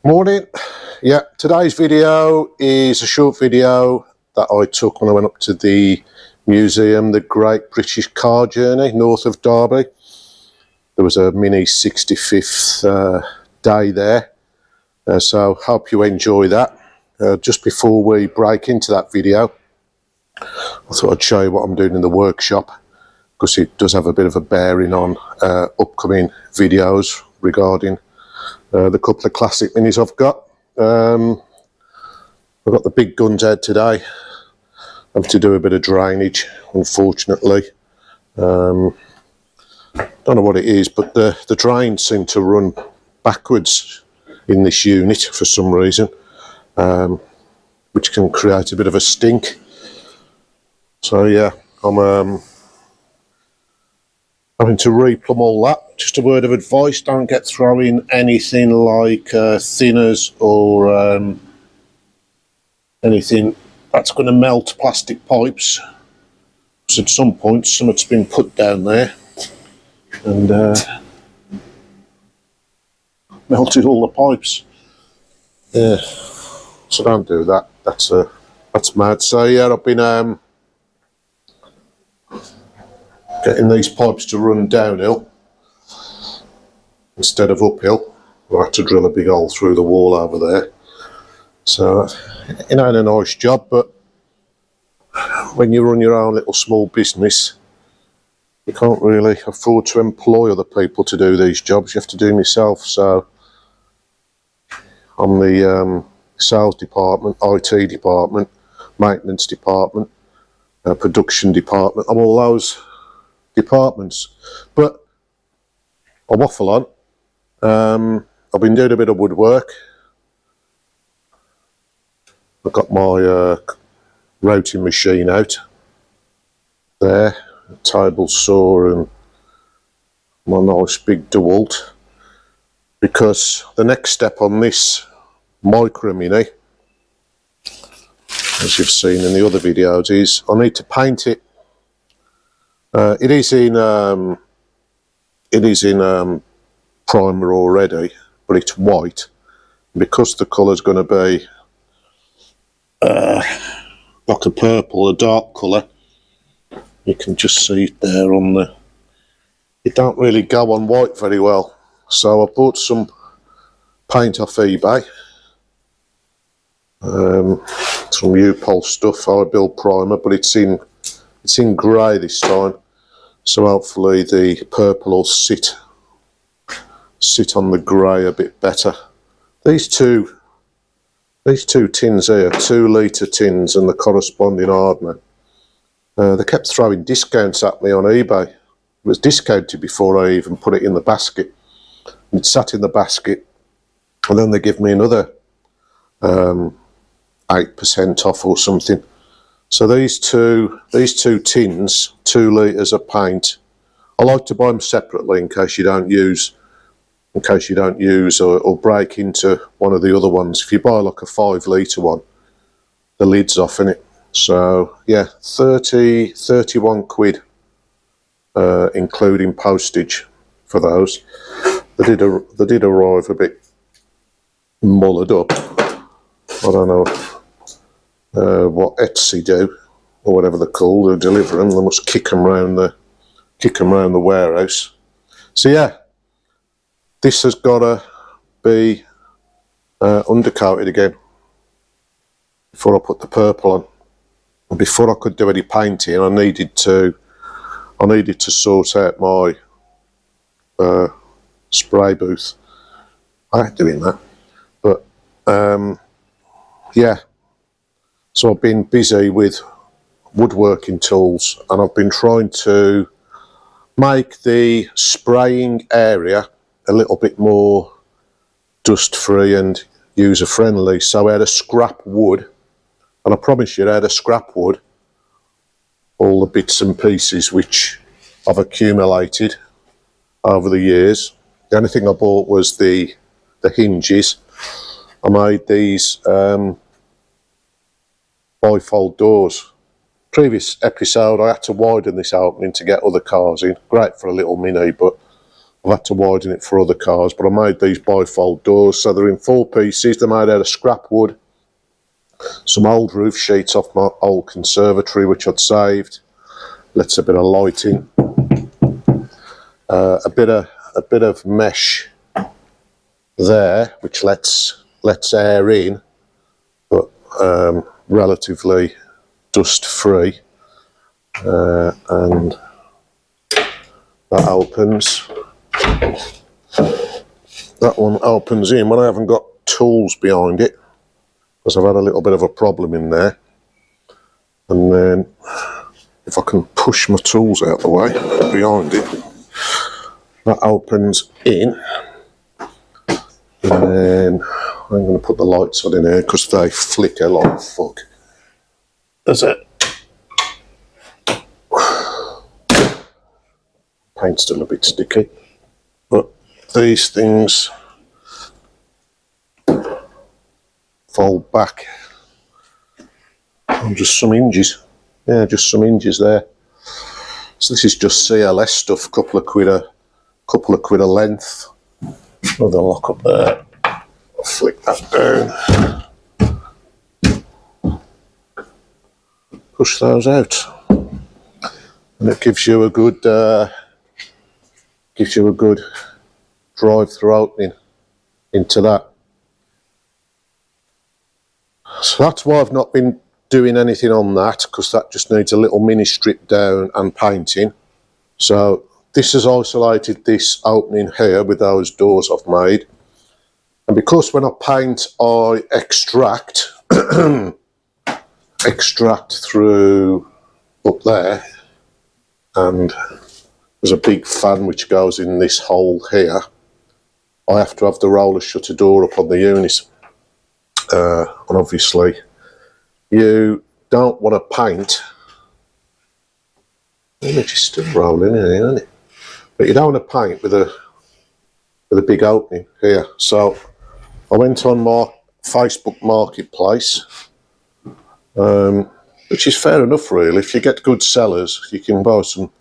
Morning. Yeah, today's video is a short video that I took when I went up to the museum, the Great British Car Journey, north of Derby. There was a mini 65th day there, so hope you enjoy that. Just before we break into that video, I thought I'd show you what I'm doing in the workshop, because it does have a bit of a bearing on upcoming videos regarding the couple of classic minis I've got. I've got the big guns out today. I have to do a bit of drainage, unfortunately. Don't know what it is, but the drains seem to run backwards in this unit for some reason, which can create a bit of a stink. So yeah, I'm having to replumb all that. Just a word of advice, don't get throwing anything like thinners or anything that's going to melt plastic pipes, because at some point something's been put down there and melted all the pipes. Yeah, so don't do that. That's mad. So yeah, I've been getting these pipes to run downhill instead of uphill. I had to drill a big hole through the wall over there. So it ain't a nice job, but when you run your own little small business, you can't really afford to employ other people to do these jobs. You have to do them yourself. So I'm the sales department, IT department, maintenance department, production department. I'm all those departments, but I waffle on. I've been doing a bit of woodwork. I've got my routing machine out there, a table saw and my nice big DeWalt, because the next step on this micro mini, as you've seen in the other videos, is I need to paint it. It is in primer already, but it's white. Because the colour's going to be like a purple, a dark colour, you can just see it there on the... It don't really go on white very well. So I bought some paint off eBay. Some U-Pol stuff, I build primer, but it's in grey this time. So hopefully the purple will sit on the grey a bit better. These two tins here, 2 litre tins and the corresponding hardener, they kept throwing discounts at me on eBay. It was discounted before I even put it in the basket. It sat in the basket, and then they give me another 8% off or something. So these two tins, 2 litres of paint, I like to buy them separately in case you don't use or break into one of the other ones. If you buy like a 5 litre one, the lid's off in it. So yeah, 31 quid, including postage for those. They did arrive a bit mullered up. I don't know what Etsy do, or whatever they're called, who deliver them. They must kick them round the warehouse. So yeah, this has got to be undercoated again before I put the purple on. And before I could do any painting, I needed to sort out my spray booth. I ain't doing that, but yeah. So I've been busy with woodworking tools, and I've been trying to make the spraying area a little bit more dust free and user friendly. So out of scrap wood, and I promise you, out of scrap wood, all the bits and pieces which I've accumulated over the years. The only thing I bought was the hinges. I made these bifold doors. Previous episode I had to widen this opening to get other cars in. Great for a little mini, but I've had to widen it for other cars, but I made these bifold doors, so they're in 4 pieces. They're made out of scrap wood, some old roof sheets off my old conservatory which I'd saved, lets a bit of light in, a bit of mesh there which lets air in, but relatively dust free, and that opens. That one opens in when I haven't got tools behind it, because I've had a little bit of a problem in there. And then if I can push my tools out the way behind it, that opens in. And then I'm going to put the lights on in here because they flicker like fuck. That's it. Paint's still a bit sticky, but these things fold back on just some hinges. Yeah, just some hinges there. So this is just CLS stuff, couple of quid a length. Another lock up there. I'll flick that down. Push those out, and it gives you a good drive-through opening into that. So that's why I've not been doing anything on that, because that just needs a little mini strip down and painting. So this has isolated this opening here with those doors I've made. And because when I paint I extract through up there, and there's a big fan which goes in this hole here, I have to have the roller shutter door up on the unit. And obviously you don't want to paint, the image is still rolling in here, isn't it? But you don't want to paint with a big opening here. So I went on my Facebook Marketplace, which is fair enough really. If you get good sellers you can buy some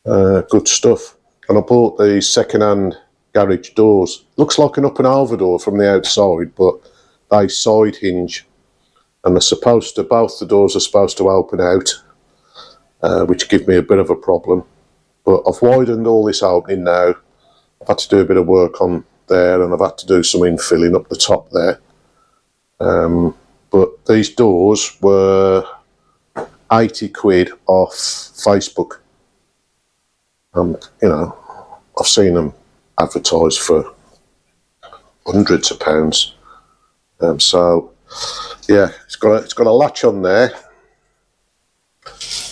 good stuff. And I bought these second-hand garage doors. Looks like an up and over door from the outside, but they side hinge, and they're supposed to, both the doors are supposed to open out, which give me a bit of a problem. But I've widened all this opening now. I've had to do a bit of work on there, and I've had to do some infilling up the top there. But these doors were 80 quid off Facebook. You know, I've seen them advertised for hundreds of pounds. So yeah, it's got a latch on there,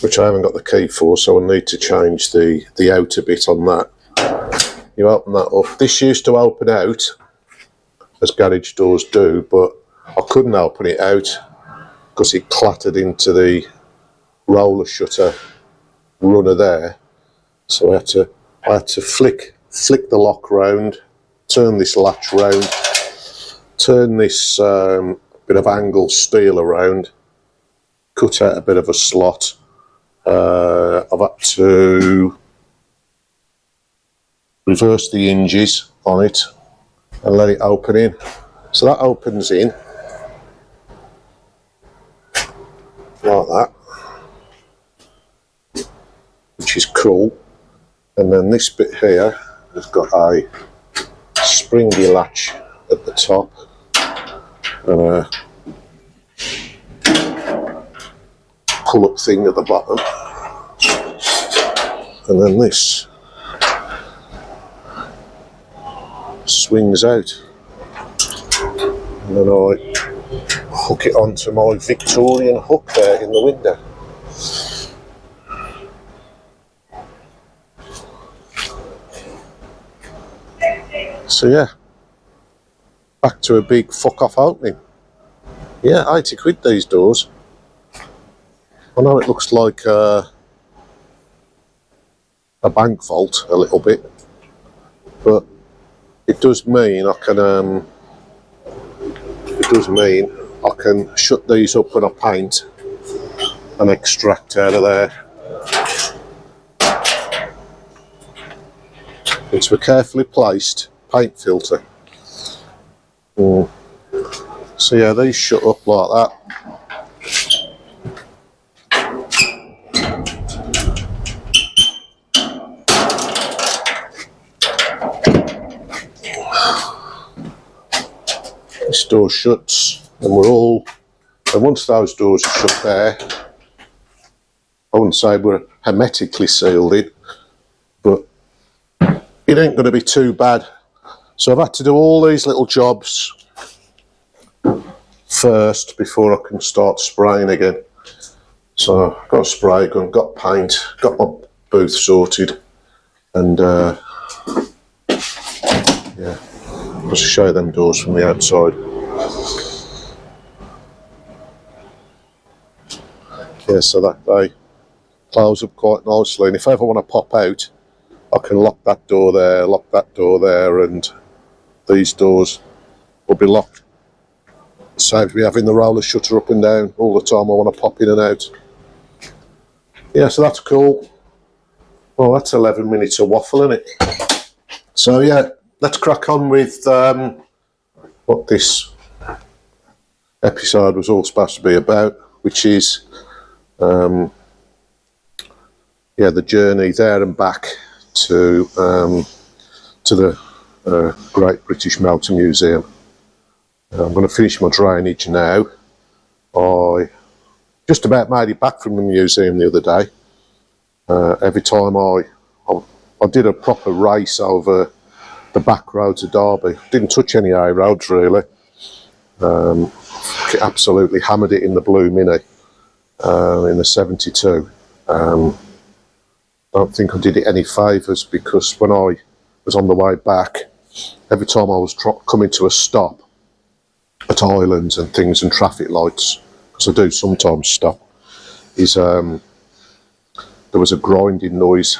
which I haven't got the key for, so I need to change the outer bit on that. You open that up. This used to open out, as garage doors do, but I couldn't open it out because it clattered into the roller shutter runner there. So I had to flick the lock round, turn this latch round, turn this bit of angled steel around, cut out a bit of a slot. I've had to reverse the hinges on it and let it open in. So that opens in like that, which is cool. And then this bit here has got a springy latch at the top and a pull-up thing at the bottom. And then this swings out, and then I hook it onto my Victorian hook there in the window. So yeah, back to a big fuck off opening. Yeah, 80 quid these doors. I know it looks like a bank vault a little bit, but it does mean I can shut these up when I paint and extract out of there. into a carefully placed paint filter. So yeah, these shut up like that. This door shuts, and once those doors are shut there, I wouldn't say we're hermetically sealed in, but it ain't going to be too bad. So I've had to do all these little jobs first before I can start spraying again. So I've got a spray gun, got paint, got my booth sorted, and yeah, just to show you them doors from the outside. Yeah, so that they close up quite nicely, and if I ever want to pop out, I can lock that door there, and these doors will be locked. Saves me having the roller shutter up and down all the time I want to pop in and out. Yeah, so that's cool. Well, that's 11 minutes of waffle, isn't it? So yeah, let's crack on with what this episode was all supposed to be about, which is yeah, the journey there and back to the Great British Motor Museum. I'm going to finish my drainage now. I just about made it back from the museum the other day. Every time I did a proper race over the back roads of Derby. Didn't touch any A roads really. Absolutely hammered it in the Blue Mini in the 72. Don't think I did it any favours, because when I was on the way back, every time I was coming to a stop at islands and things and traffic lights, because I do sometimes stop, is there was a grinding noise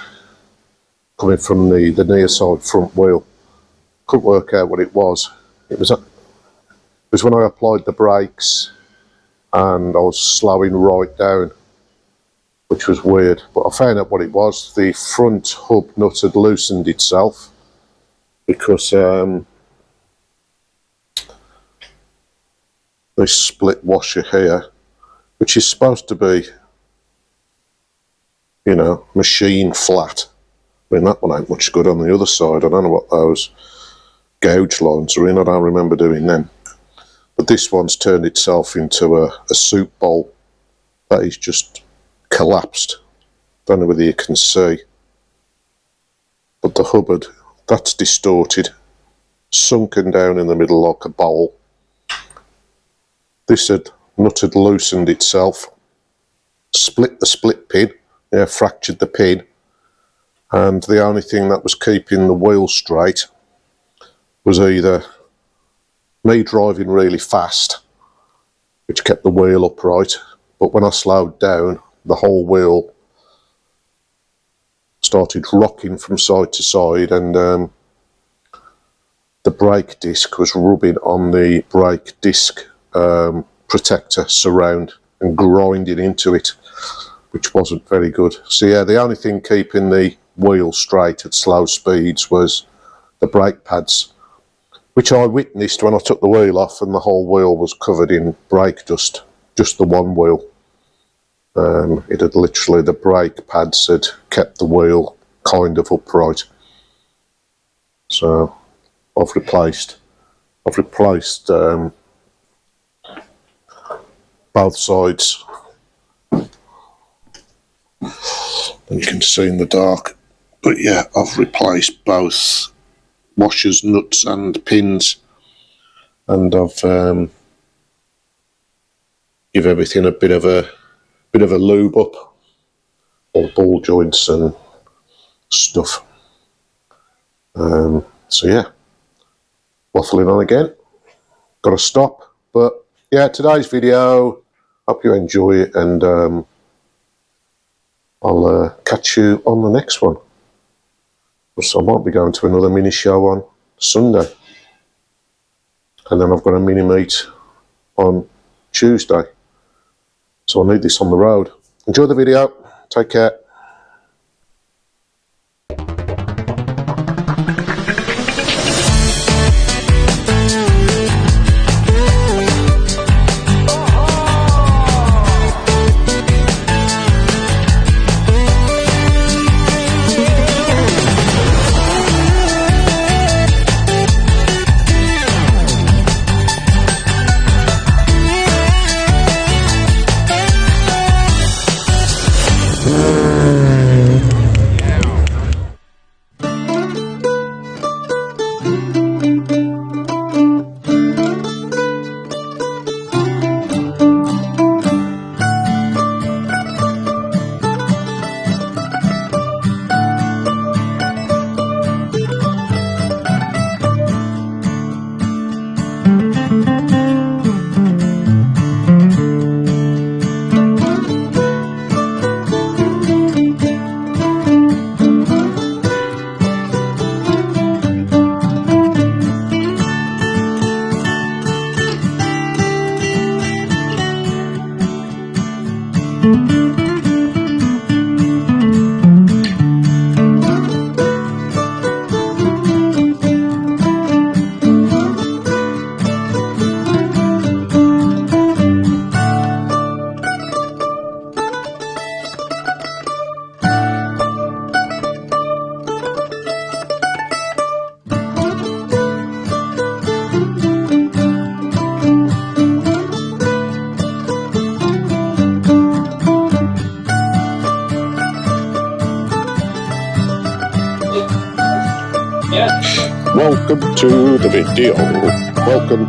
coming from the near side front wheel. Couldn't work out what it was. It was when I applied the brakes and I was slowing right down, which was weird, but I found out what it was. The front hub nut had loosened itself because this split washer here, which is supposed to be, you know, machine flat. I mean, that one ain't much good on the other side. I don't know what those gouge lines are in. I don't remember doing them. But this one's turned itself into a soup bowl that is just collapsed. Don't know whether you can see, but the hubbard, that's distorted, sunken down in the middle like a bowl. This nut had loosened itself, split the split pin, yeah, fractured the pin, and the only thing that was keeping the wheel straight was either me driving really fast, which kept the wheel upright, but when I slowed down, the whole wheel started rocking from side to side, and the brake disc was rubbing on the brake disc protector surround and grinding into it, which wasn't very good. So yeah, the only thing keeping the wheel straight at slow speeds was the brake pads, which I witnessed when I took the wheel off and the whole wheel was covered in brake dust, just the one wheel. It had literally, the brake pads had kept the wheel kind of upright. So I've replaced both sides. You can see in the dark, but yeah, I've replaced both washers, nuts and pins, and I've give everything a bit of a lube up, all ball joints and stuff. So yeah, waffling on again, got to stop, but yeah, today's video, hope you enjoy it, and I'll catch you on the next one. So I might be going to another mini show on Sunday, and then I've got a mini meet on Tuesday, so I need this on the road. Enjoy the video, take care. welcome to the video. Welcome.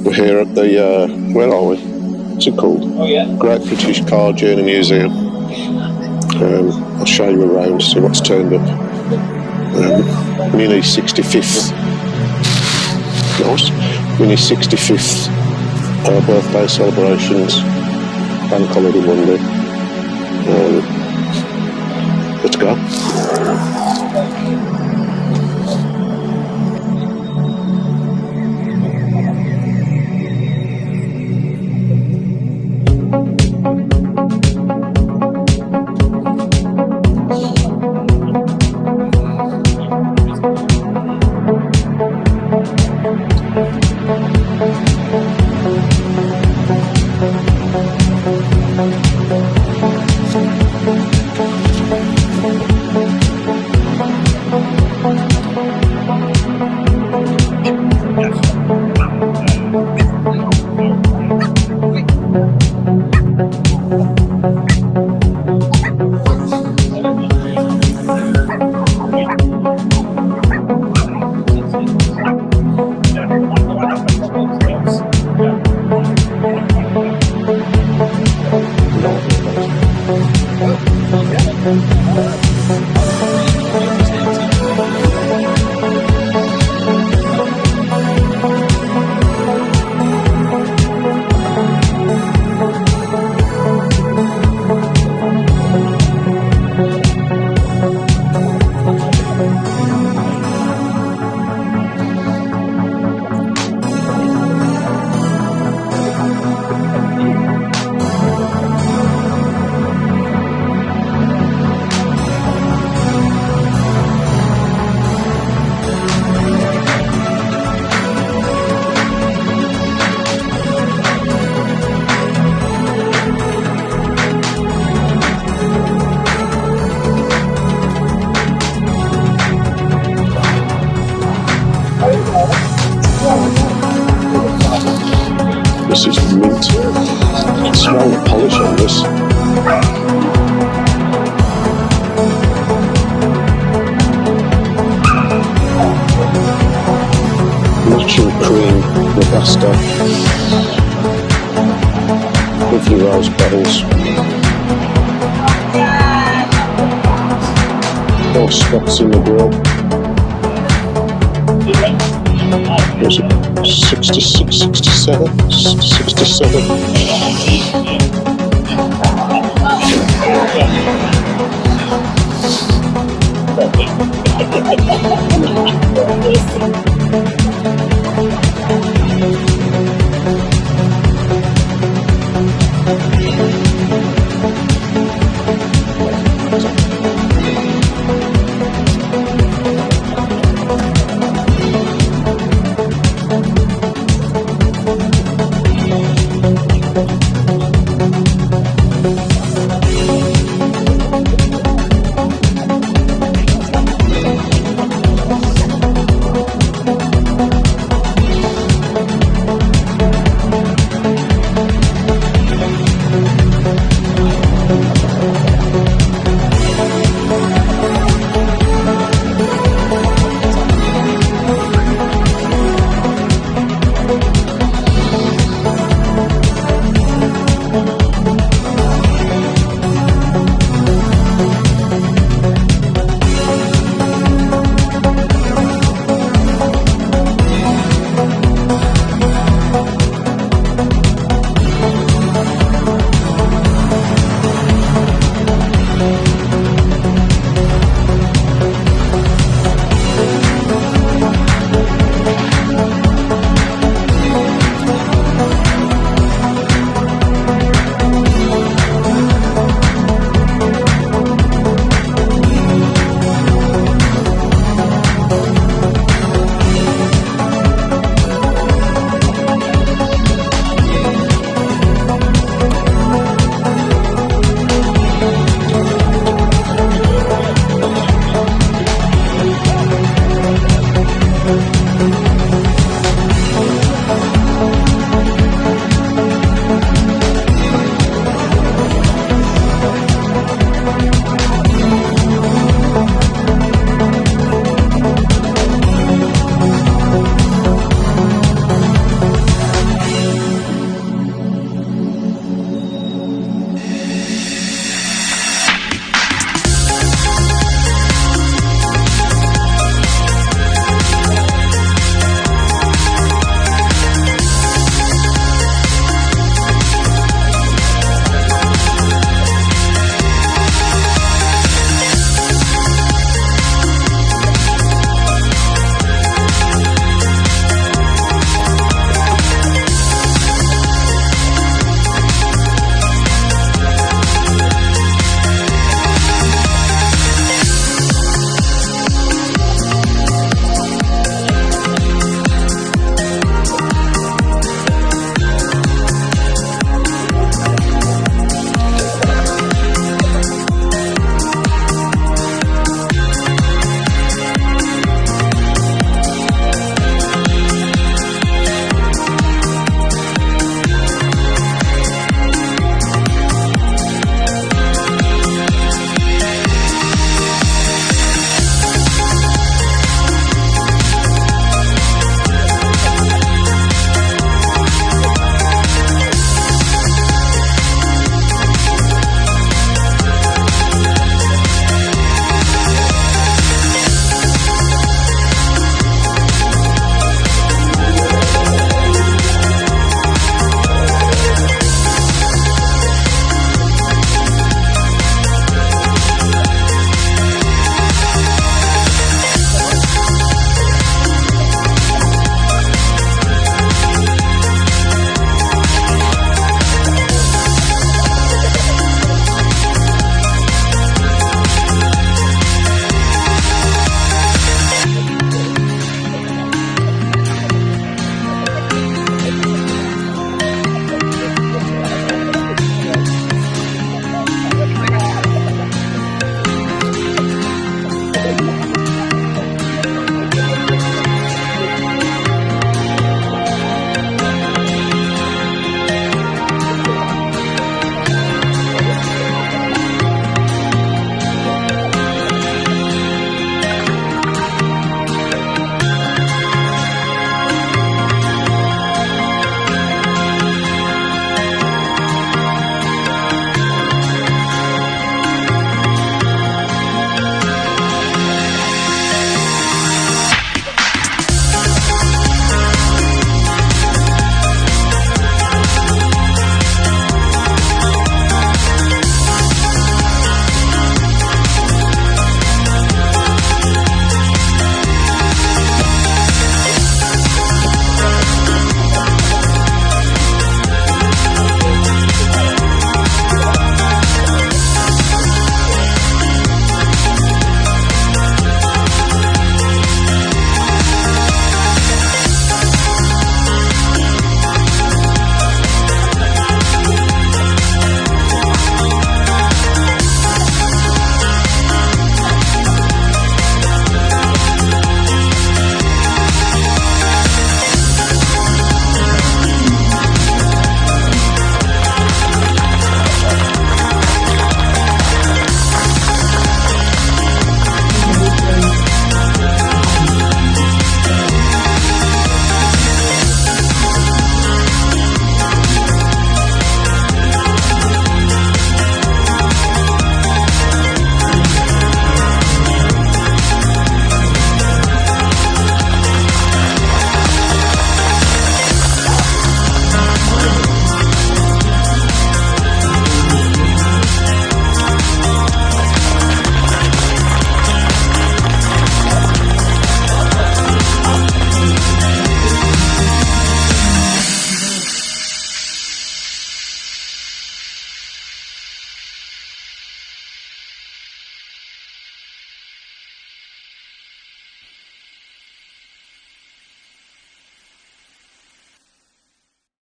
We're here at the, where are we? What's it called? Oh yeah. Great British Car Journey Museum. I'll show you around, see what's turned up. Mini 65th. Nice. Mini 65th birthday celebrations. Bank holiday Monday. Let's go. This is mint. You can smell the polish on this. Matching cream, Nebraska. Lovely rose petals. More spots in the grill. Was it 66, 67? 67.